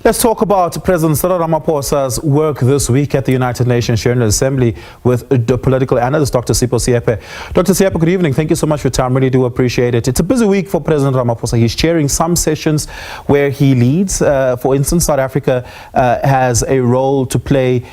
Let's talk about President Ramaphosa's work this week at the United Nations General Assembly with the political analyst Dr Sipho Seepe. Dr. Seepe, good evening. Thank you so much for your time. Really do appreciate it. It's a busy week for President Ramaphosa. He's chairing some sessions where he leads. For instance, South Africa has a role to play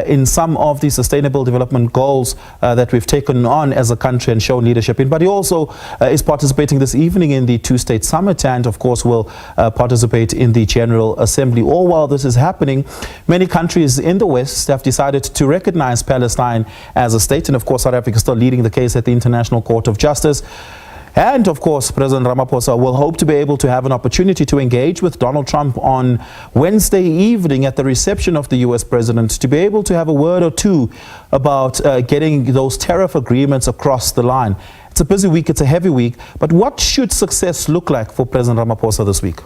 in some of the sustainable development goals that we've taken on as a country and shown leadership in. But he also is participating this evening in the two-state summit and, of course, will participate in the General Assembly. All while this is happening, many countries in the West have decided to recognize Palestine as a state. And of course, South Africa is still leading the case at the International Court of Justice. And of course, President Ramaphosa will hope to be able to have an opportunity to engage with Donald Trump on Wednesday evening at the reception of the US president, to be able to have a word or two about getting those tariff agreements across the line. It's a busy week, it's a heavy week, but what should success look like for President Ramaphosa this week?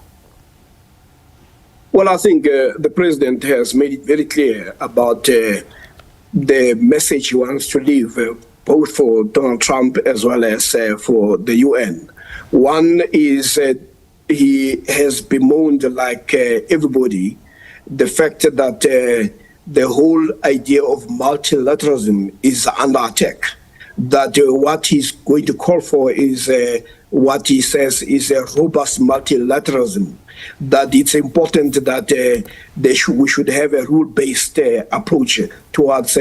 Well, I think the president has made it very clear about the message he wants to leave, both for Donald Trump as well as for the UN. One is he has bemoaned, like everybody, the fact that the whole idea of multilateralism is under attack. That what he's going to call for is what he says is a robust multilateralism. That it's important that we should have a rule-based approach towards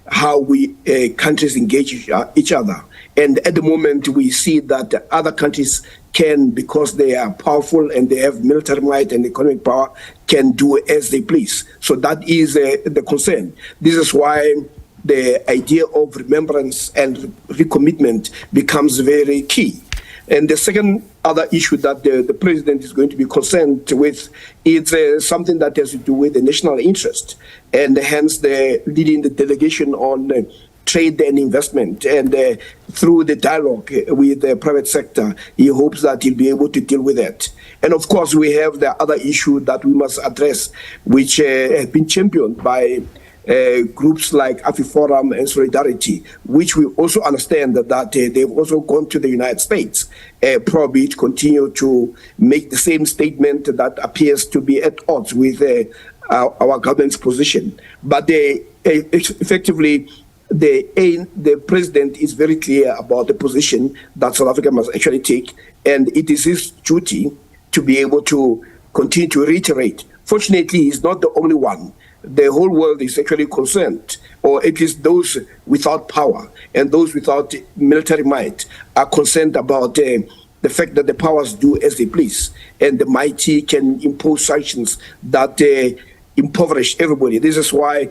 how we countries engage each other. And at the moment, we see that other countries can, because they are powerful and they have military might and economic power, can do as they please. So that is the concern. This is why the idea of remembrance and recommitment becomes very key. And the second other issue that the president is going to be concerned with is something that has to do with the national interest, and hence leading the delegation on trade and investment. And through the dialogue with the private sector, he hopes that he'll be able to deal with that. And of course, we have the other issue that we must address, which has been championed by groups like AfriForum and Solidarity, which we also understand that they've also gone to the United States, probably to continue to make the same statement that appears to be at odds with our government's position. But effectively, the president is very clear about the position that South Africa must actually take, and it is his duty to be able to continue to reiterate. Fortunately, he's not the only one. The whole world is actually concerned, or at least those without power and those without military might are concerned about the fact that the powers do as they please, and the mighty can impose sanctions that impoverish everybody. This is why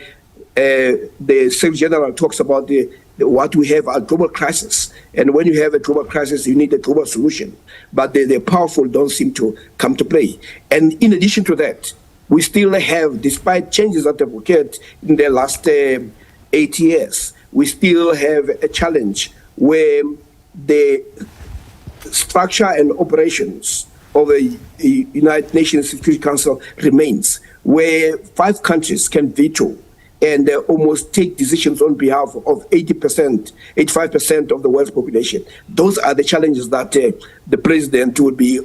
the Secretary General talks about what we have, a global crisis. And when you have a global crisis, you need a global solution. But the powerful don't seem to come to play. And in addition to that, we still have, despite changes that have occurred in the last 8 years, we still have a challenge where the structure and operations of the United Nations Security Council remains, where 5 countries can veto and almost take decisions on behalf of 80%, 85% of the world's population. Those are the challenges that the president will be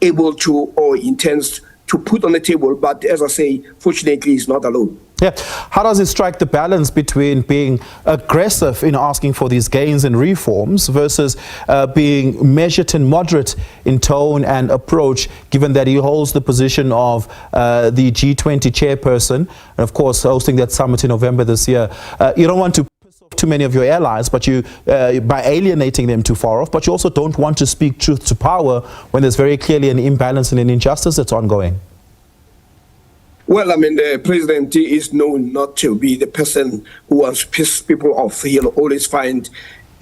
able to or intends to put on the table, but as I say, fortunately, he's not alone. Yeah. How does it strike the balance between being aggressive in asking for these gains and reforms versus being measured and moderate in tone and approach, given that he holds the position of the G20 chairperson, and of course, hosting that summit in November this year? You don't want to piss off too many of your allies, but you by alienating them too far off, but you also don't want to speak truth to power when there's very clearly an imbalance and an injustice that's ongoing. Well, I mean, the president is known not to be the person who wants to piss people off. He'll always find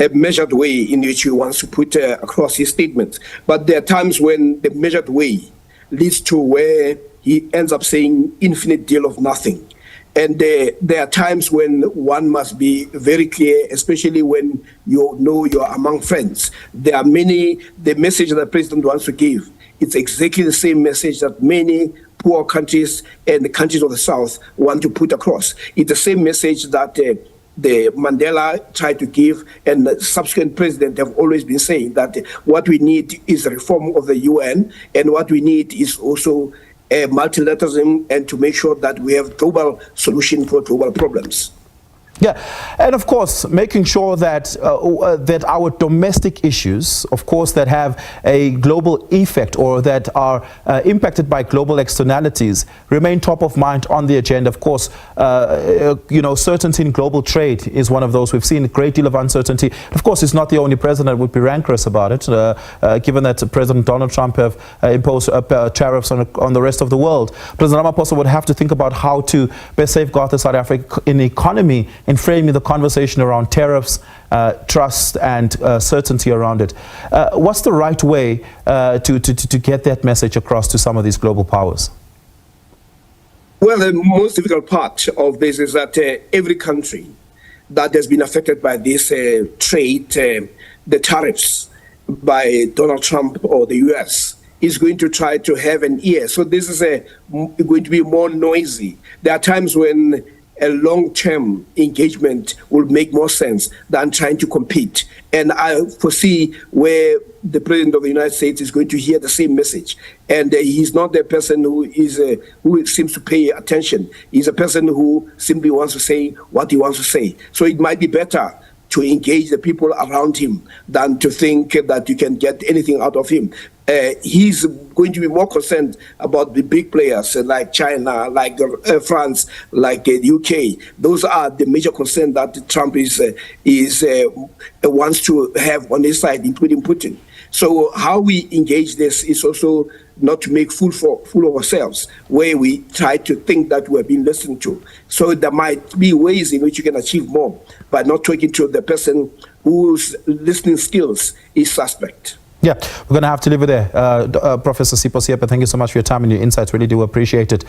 a measured way in which he wants to put across his statements. But there are times when the measured way leads to where he ends up saying infinite deal of nothing. And there are times when one must be very clear, especially when you know you're among friends. There are the message that the president wants to give, it's exactly the same message that many poor countries and the countries of the South want to put across. It's the same message that the Mandela tried to give, and the subsequent president have always been saying that what we need is a reform of the UN, and what we need is also multilateralism and to make sure that we have global solution for global problems. Yeah, and of course, making sure that that our domestic issues, of course, that have a global effect or that are impacted by global externalities, remain top of mind on the agenda. Of course, certainty in global trade is one of those. We've seen a great deal of uncertainty. Of course, it's not the only president that would be rancorous about it, given that President Donald Trump have imposed tariffs on the rest of the world. President Ramaphosa would have to think about how to best safeguard the South African economy in framing the conversation around tariffs, trust and certainty around it. What's the right way to get that message across to some of these global powers? Well, the most difficult part of this is that every country that has been affected by this trade, the tariffs by Donald Trump or the US, is going to try to have an ear. So this is going to be more noisy. There are times when a long-term engagement will make more sense than trying to compete. And I foresee where the President of the United States is going to hear the same message. And he's not the person who seems to pay attention. He's a person who simply wants to say what he wants to say. So it might be better to engage the people around him than to think that you can get anything out of him. He's going to be more concerned about the big players like China, like France, like the UK. Those are the major concerns that Trump wants to have on his side, including Putin. So how we engage this is also not to make fool of ourselves, where we try to think that we're being listened to. So there might be ways in which you can achieve more by not talking to the person whose listening skills is suspect. Yeah, we're going to have to leave it there. Professor Sipho Seepe, thank you so much for your time and your insights. Really do appreciate it.